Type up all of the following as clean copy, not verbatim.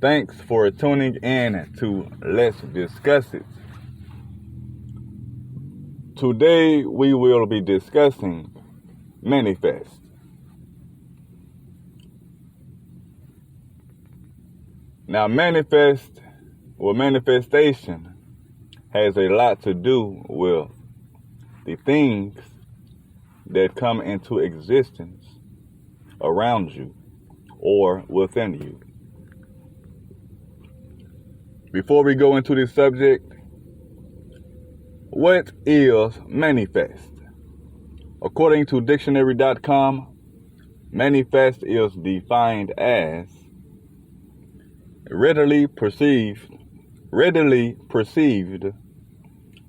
Thanks for tuning in to Let's Discuss It. Today we will be discussing manifest. Now manifestation has a lot to do with the things that come into existence around you or within you. Before we go into this subject, what is manifest? According to dictionary.com, manifest is defined as readily perceived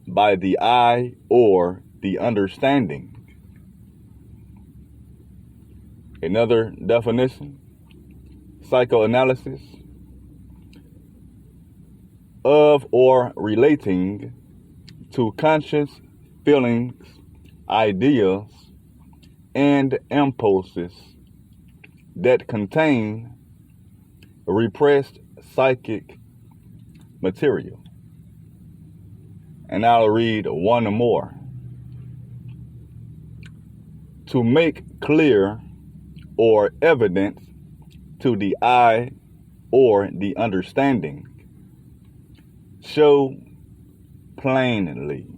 by the eye or the understanding. Another definition, psychoanalysis of or relating to conscious feelings, ideas, and impulses that contain repressed psychic material. And I'll read one more. To make clear or evident to the eye or the understanding. Show plainly.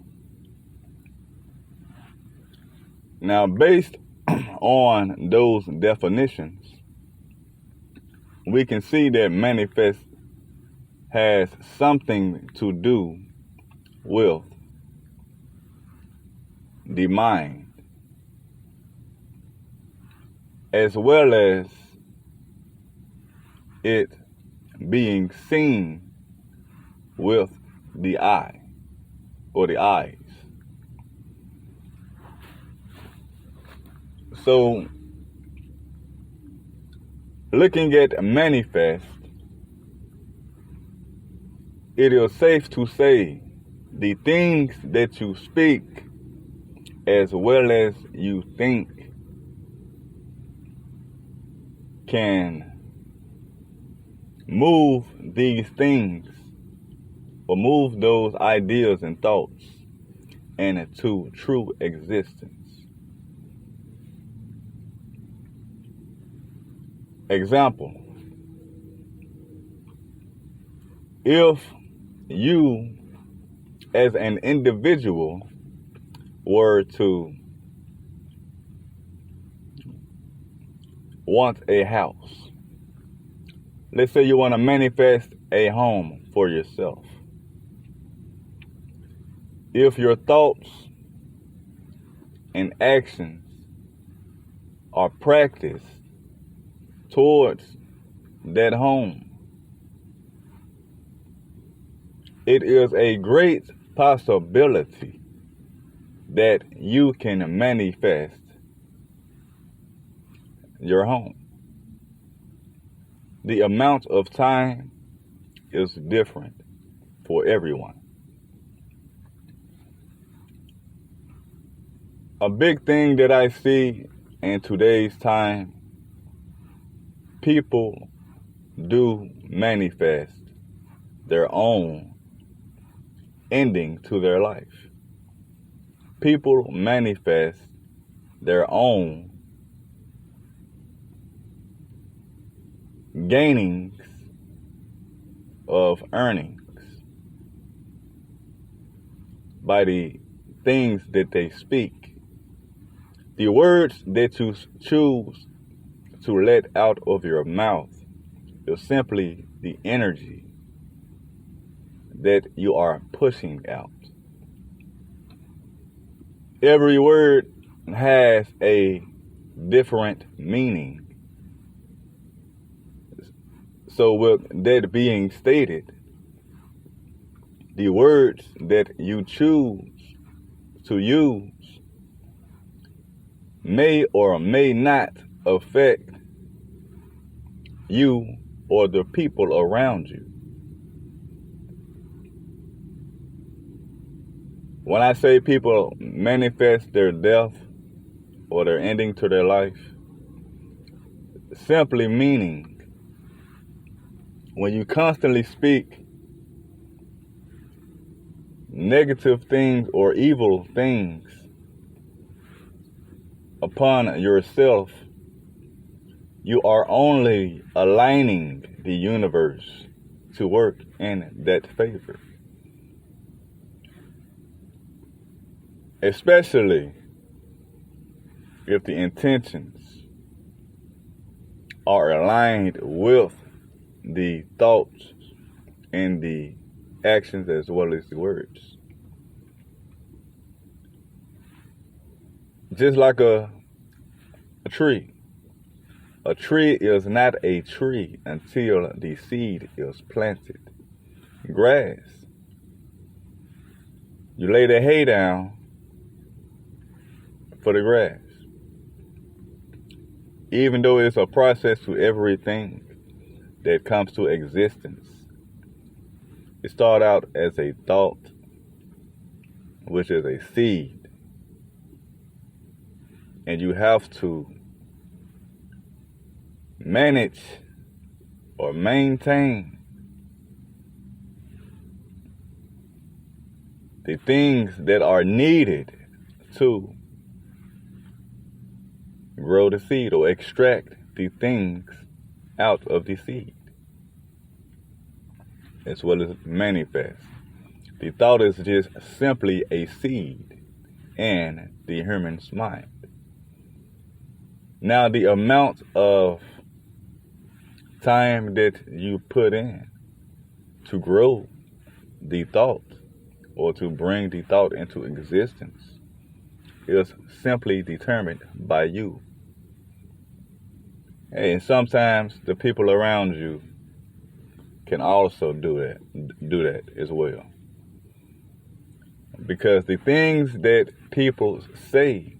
Now, based on those definitions, we can see that manifest has something to do with the mind, as well as it being seen with the eye or the eyes. So, looking at manifest, it is safe to say the things that you speak as well as you think can move these things or move those ideas and thoughts into true existence. Example, if you as an individual were to want a house, let's say you want to manifest a home for yourself. If your thoughts and actions are practiced towards that home, it is a great possibility that you can manifest your home. The amount of time is different for everyone. A big thing that I see in today's time, people do manifest their own ending to their life. People manifest their own gainings of earnings by the things that they speak. The words that you choose to let out of your mouth is simply the energy that you are pushing out. Every word has a different meaning. So with that being stated, the words that you choose to use may or may not affect you or the people around you. When I say people manifest their death or their ending to their life, simply meaning when you constantly speak negative things or evil things upon yourself, you are only aligning the universe to work in that favor. Especially if the intentions are aligned with the thoughts and the actions as well as the words. Just like a tree. A tree is not a tree until the seed is planted. Grass. You lay the hay down for the grass. Even though it's a process to everything that comes to existence. It started out as a thought, which is a seed. And you have to manage or maintain the things that are needed to grow the seed or extract the things out of the seed, as well as manifest. The thought is just simply a seed in the human's mind. Now, the amount of time that you put in to grow the thought or to bring the thought into existence is simply determined by you. And sometimes the people around you can also do that as well. Because the things that people say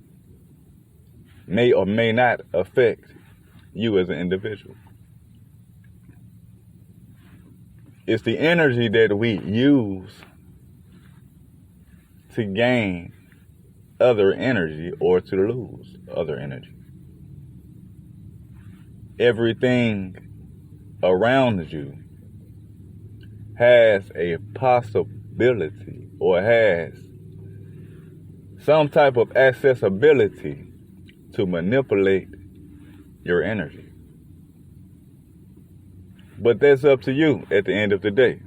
may or may not affect you as an individual. It's the energy that we use to gain other energy or to lose other energy. Everything around you has a possibility or has some type of accessibility to manipulate your energy. But that's up to you at the end of the day.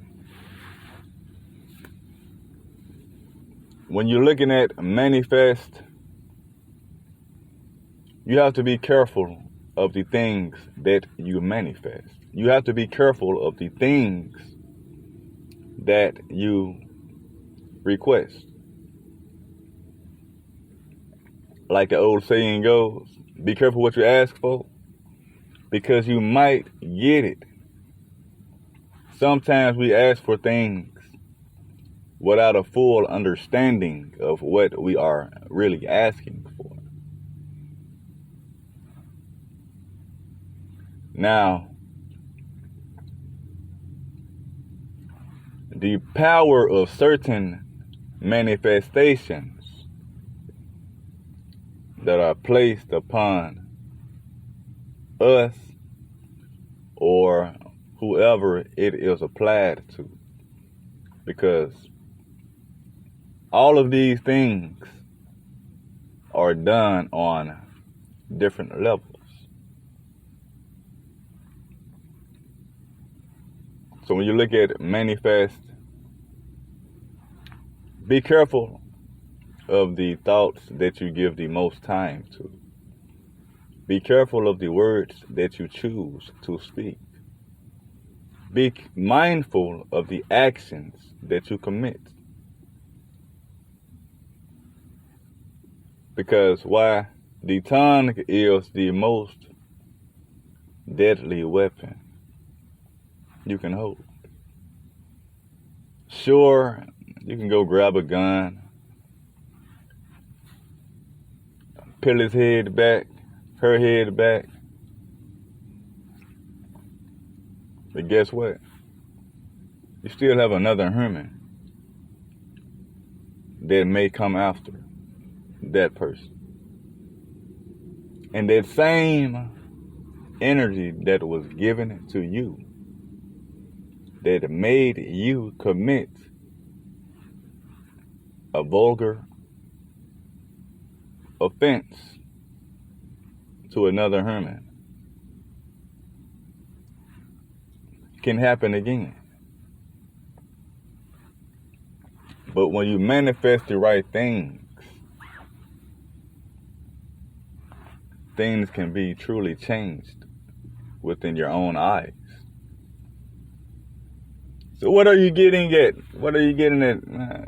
When you're looking at manifest, you have to be careful of the things that you manifest. You have to be careful of the things that you request. Like the old saying goes, be careful what you ask for, because you might get it. Sometimes we ask for things without a full understanding of what we are really asking for. Now, the power of certain manifestations that are placed upon us or whoever it is applied to, because all of these things are done on different levels. So when you look at manifest, be careful of the thoughts that you give the most time to. Be careful of the words that you choose to speak. Be mindful of the actions that you commit. Because why? The tongue is the most deadly weapon you can hold. Sure, you can go grab a gun, peel his head back, her head back. But guess what? You still have another human that may come after that person. And that same energy that was given to you that made you commit a vulgar offense to another human can happen again. But when you manifest the right things, things can be truly changed within your own eyes. So what are you getting at? What are you getting at?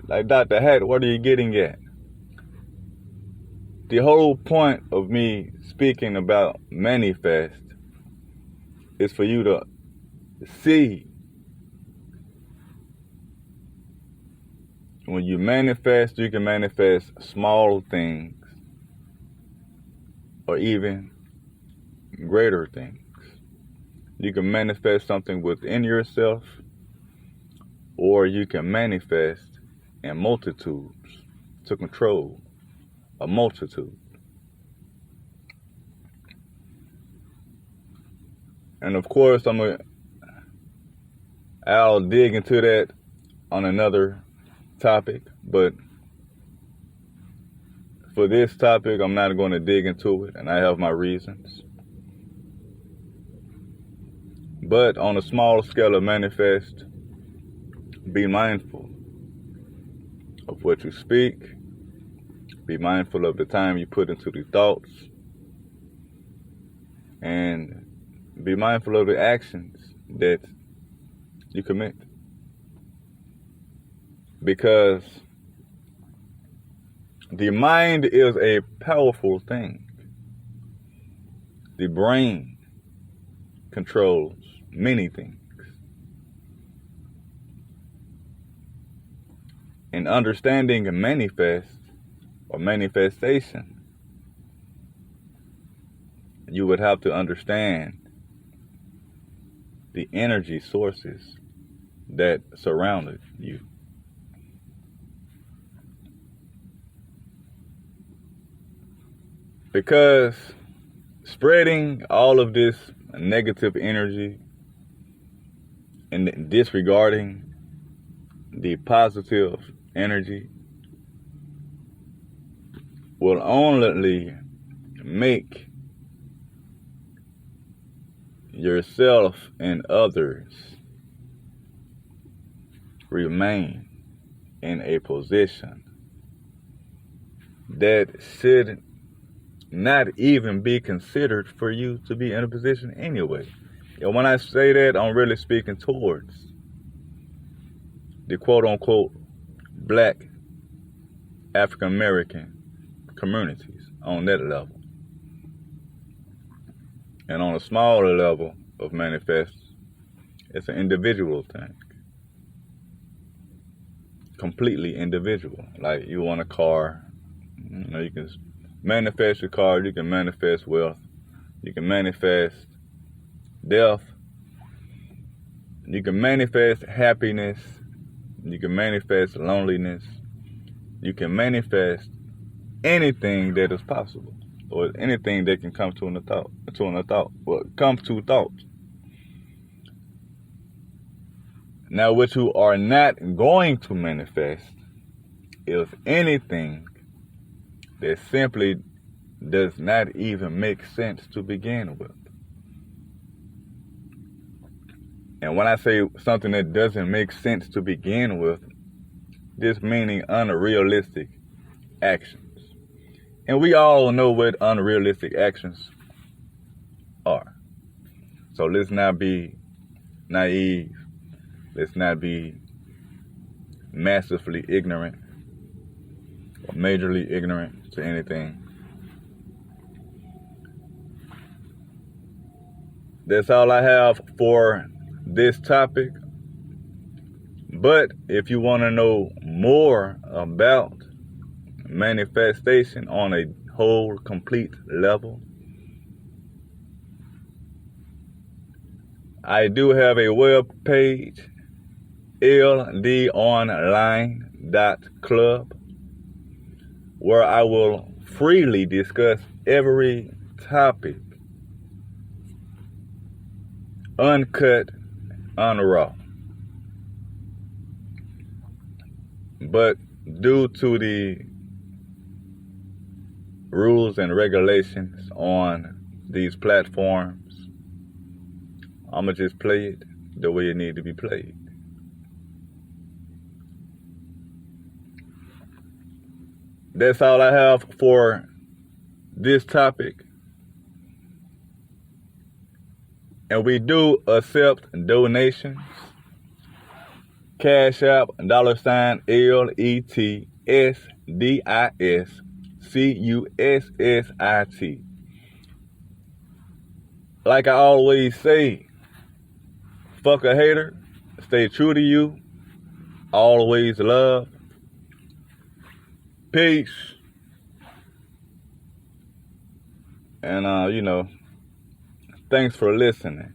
Like Dr. Hatt, what are you getting at? The whole point of me speaking about manifest is for you to see. When you manifest, you can manifest small things or even greater things. You can manifest something within yourself, or you can manifest in multitudes to control a multitude. And of course, I'll dig into that on another topic, but for this topic, I'm not going to dig into it, and I have my reasons. But on a small scale of manifest, be mindful of what you speak. Be mindful of the time you put into the thoughts. And be mindful of the actions that you commit. Because the mind is a powerful thing. The brain controls many things. In understanding a manifest or manifestation, you would have to understand the energy sources that surrounded you. Because spreading all of this negative energy and disregarding the positive energy will only make yourself and others remain in a position that should not even be considered for you to be in a position anyway. And when I say that, I'm really speaking towards the quote-unquote black African-American communities on that level. And on a smaller level of manifest, it's an individual thing. Completely individual. Like you want a car, you can manifest your car, you can manifest wealth, you can manifest death, you can manifest happiness, you can manifest loneliness, you can manifest anything that is possible, or anything that can come to thought. Now, what you are not going to manifest is anything that simply does not even make sense to begin with. And when I say something that doesn't make sense to begin with, this meaning unrealistic actions. And we all know what unrealistic actions are. So let's not be naive. Let's not be massively ignorant or majorly ignorant to anything. That's all I have for this topic. But if you want to know more about manifestation on a whole complete level, I do have a web page, ldonline.club, where I will freely discuss every topic, uncut, unraw. But due to the rules and regulations on these platforms, I'ma just play it the way it need to be played. That's all I have for this topic. And we do accept donations. Cash App, $LETSDISCUSSIT. Like I always say, fuck a hater, stay true to you, always love. Peace. And, thanks for listening.